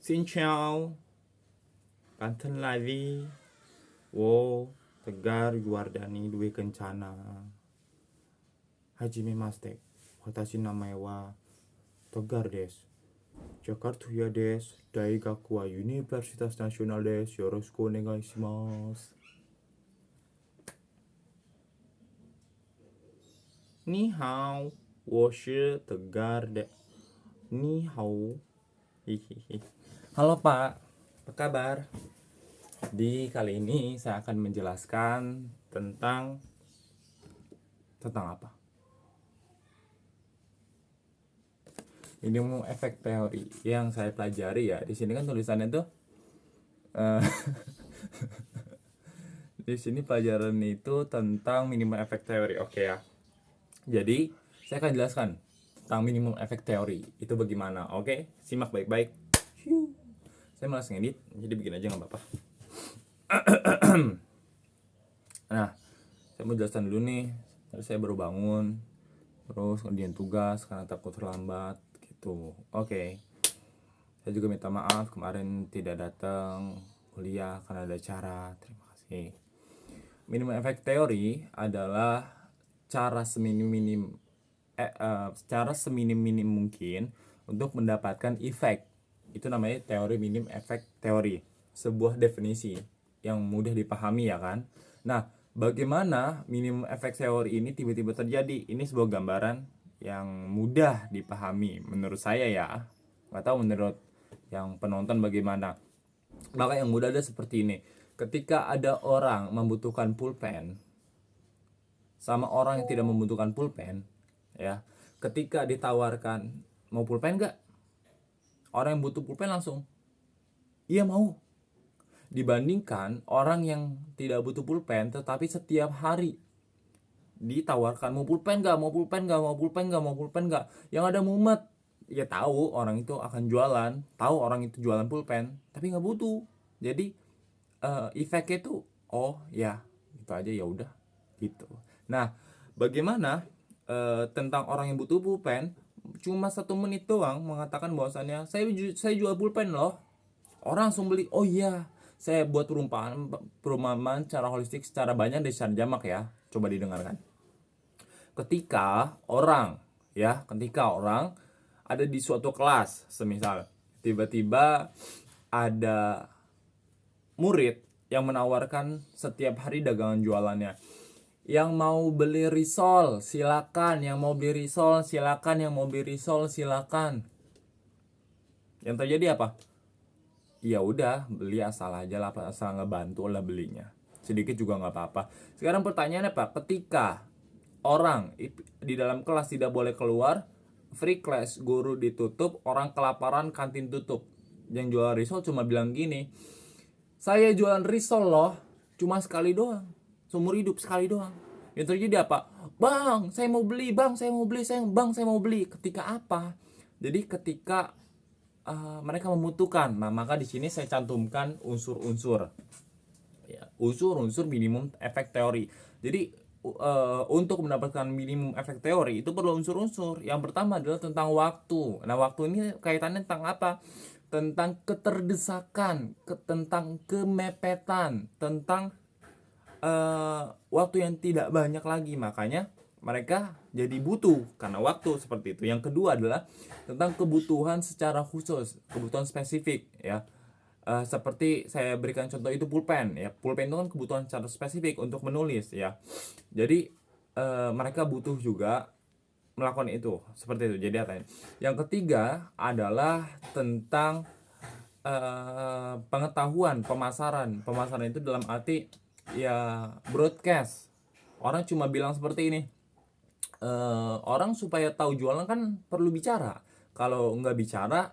Xin chào, bản thân là Vi. Wo Tegar Yuardani Dwi Kencana. Hajime Maste. Watashi namae wa Tegar desu. Jakarta desu. Daigaku wa Universitas Nasional desu. Yoroshiku onegai shimasu. Ni hao. Woshi Tegar de. Ni hao. Hihihi. Halo Pak, apa kabar? Di kali ini saya akan menjelaskan tentang apa? Minimum efek teori yang saya pelajari ya. Di sini kan tulisannya tuh di sini pelajaran itu tentang minimum efek teori. Oke ya. Jadi, saya akan jelaskan tentang minimum efek teori itu bagaimana. Oke, simak baik-baik. Saya malas ngedit, jadi bikin aja nggak apa-apa. Nah, saya mau jelaskan dulu nih. Tadi saya baru bangun, terus kemudian tugas karena takut terlambat gitu. Oke. Saya juga minta maaf kemarin tidak datang kuliah karena ada acara. Terima kasih. Minimum efek teori adalah cara seminim-minim mungkin untuk mendapatkan efek. Itu namanya teori minim efek teori. Sebuah definisi yang mudah dipahami ya kan. Nah, bagaimana minimum efek teori ini tiba-tiba terjadi? Ini sebuah gambaran yang mudah dipahami menurut saya ya. Nggak tahu menurut yang penonton bagaimana. Maka yang mudah ada seperti ini. Ketika ada orang membutuhkan pulpen sama orang yang tidak membutuhkan pulpen, ya, ketika ditawarkan mau pulpen nggak, orang yang butuh pulpen langsung iya mau, dibandingkan orang yang tidak butuh pulpen tetapi setiap hari ditawarkan mau pulpen nggak, mau pulpen nggak, mau pulpen nggak, mau pulpen nggak, yang ada mumet. Ya tahu orang itu akan jualan, tahu orang itu jualan pulpen tapi nggak butuh. Jadi efeknya tuh oh ya itu aja, ya udah gitu. Nah, bagaimana tentang orang yang butuh pulpen? Cuma 1 menit doang mengatakan bahwasannya saya jual pulpen loh. Orang langsung beli. Oh iya, saya buat perumpamaan secara holistik, secara banyak dan secara jamak ya. Coba didengarkan. Ketika orang ada di suatu kelas, semisal tiba-tiba ada murid yang menawarkan setiap hari dagangan jualannya. Yang mau beli risol silakan, yang mau beli risol silakan, yang mau beli risol silakan. Yang terjadi apa? Ya udah, beli asal aja lah, asal ngebantu lah belinya. Sedikit juga nggak apa-apa. Sekarang pertanyaannya Pak, ketika orang di dalam kelas tidak boleh keluar, free class, guru ditutup, orang kelaparan, kantin tutup. Yang jual risol cuma bilang gini, saya jualan risol loh, cuma sekali doang, seumur hidup sekali doang. Yang terjadi apa? Bang, saya mau beli, bang, saya mau beli, bang, saya mau beli. Ketika apa? Jadi ketika mereka membutuhkan. Nah, maka di sini saya cantumkan unsur-unsur. Ya, unsur-unsur minimum efek teori. Jadi untuk mendapatkan minimum efek teori itu perlu unsur-unsur. Yang pertama adalah tentang waktu. Nah, waktu ini kaitannya tentang apa? Tentang keterdesakan, tentang kemepetan, tentang waktu yang tidak banyak lagi. Makanya mereka jadi butuh karena waktu seperti itu. Yang kedua adalah tentang kebutuhan secara khusus, kebutuhan spesifik ya. Seperti saya berikan contoh itu pulpen ya. Pulpen itu kan kebutuhan secara spesifik untuk menulis ya. Jadi mereka butuh juga melakukan itu seperti itu. Jadi apa? Yang ketiga adalah tentang pengetahuan, pemasaran. Pemasaran itu dalam arti ya broadcast. Orang cuma bilang seperti ini. Orang supaya tahu jualan kan perlu bicara. Kalau nggak bicara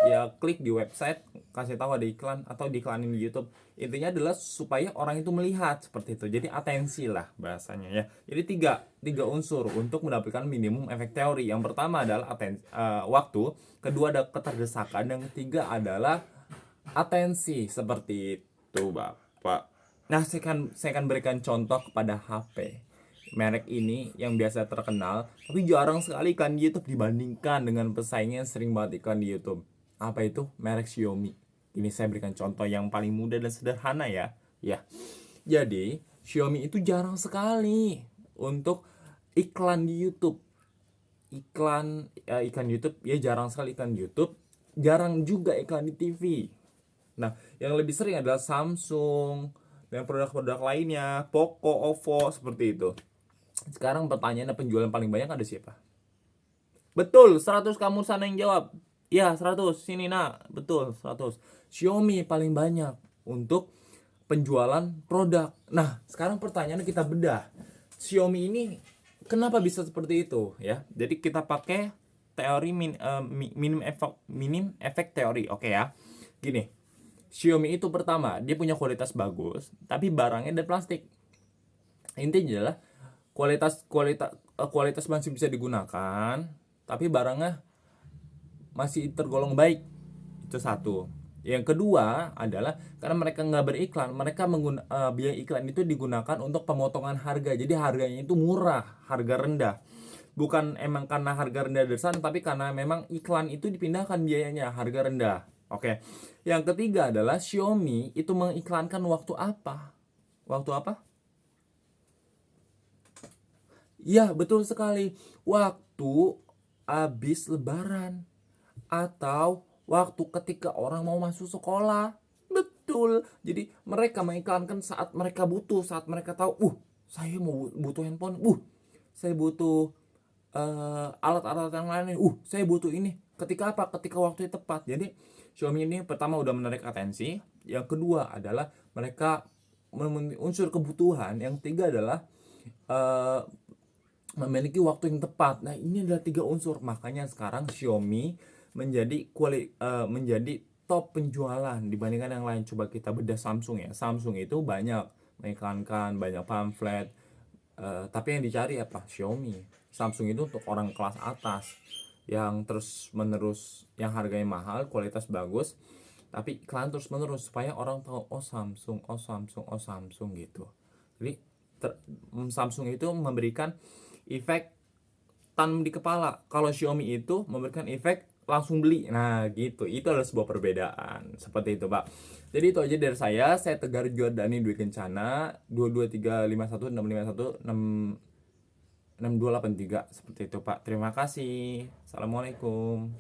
ya klik di website, kasih tahu ada iklan atau diiklanin di YouTube. Intinya adalah supaya orang itu melihat seperti itu. Jadi atensi lah bahasanya ya. Jadi tiga unsur untuk mendapatkan minimum efek teori. Yang pertama adalah waktu, kedua ada keterdesakan, dan ketiga adalah atensi seperti itu Bapak. Nah, saya akan berikan contoh kepada HP merek ini yang biasa terkenal tapi jarang sekali iklan di YouTube dibandingkan dengan pesaingnya yang sering banget iklan di YouTube. Apa itu? Merek Xiaomi. Ini saya berikan contoh yang paling mudah dan sederhana ya. Ya. Jadi, Xiaomi itu jarang sekali untuk iklan di YouTube. Iklan YouTube ya, jarang sekali iklan di YouTube, jarang juga iklan di TV. Nah, yang lebih sering adalah Samsung dan produk-produk lainnya, Poco, OVO, seperti itu. Sekarang pertanyaannya, penjualan paling banyak ada siapa? Betul, 100, kamu sana yang jawab. Ya, 100. Sini, nak. Betul, 100. Xiaomi paling banyak untuk penjualan produk. Nah, sekarang pertanyaannya kita bedah. Xiaomi ini kenapa bisa seperti itu ya? Jadi kita pakai teori minim efek teori, oke ya. Gini, Xiaomi itu pertama, dia punya kualitas bagus, tapi barangnya dari plastik. Intinya adalah kualitas masih bisa digunakan, tapi barangnya masih tergolong baik. Itu satu. Yang kedua adalah karena mereka nggak beriklan, mereka biaya iklan itu digunakan untuk pemotongan harga. Jadi harganya itu murah, harga rendah. Bukan emang karena harga rendah dari sana, tapi karena memang iklan itu dipindahkan biayanya, harga rendah. Oke. Yang ketiga adalah Xiaomi itu mengiklankan waktu apa? Waktu apa? Ya, betul sekali. Waktu habis lebaran atau waktu ketika orang mau masuk sekolah. Betul. Jadi mereka mengiklankan saat mereka butuh, saat mereka tahu, saya mau butuh handphone, saya butuh alat-alat yang lain, saya butuh ini. Ketika apa? Ketika waktunya tepat. Jadi Xiaomi ini pertama udah menarik atensi, yang kedua adalah mereka memenuhi unsur kebutuhan, yang ketiga adalah eh, memiliki waktu yang tepat. Nah, ini adalah 3 unsur. Makanya sekarang Xiaomi menjadi top penjualan dibandingkan yang lain. Coba kita bedah Samsung ya. Samsung itu banyak mengiklankan, banyak pamflet. Tapi yang dicari apa? Xiaomi. Samsung itu untuk orang kelas atas yang terus menerus, yang harganya mahal, kualitas bagus, tapi iklan terus menerus supaya orang tahu, oh Samsung, oh Samsung, oh Samsung gitu. Jadi Samsung itu memberikan efek tanam di kepala. Kalau Xiaomi itu memberikan efek langsung beli. Nah, gitu. Itu adalah sebuah perbedaan. Seperti itu, Pak. Jadi itu aja dari saya. Saya Tegar Jordani Dwi Kencana, 22351 66283. Seperti itu, Pak. Terima kasih. Assalamualaikum.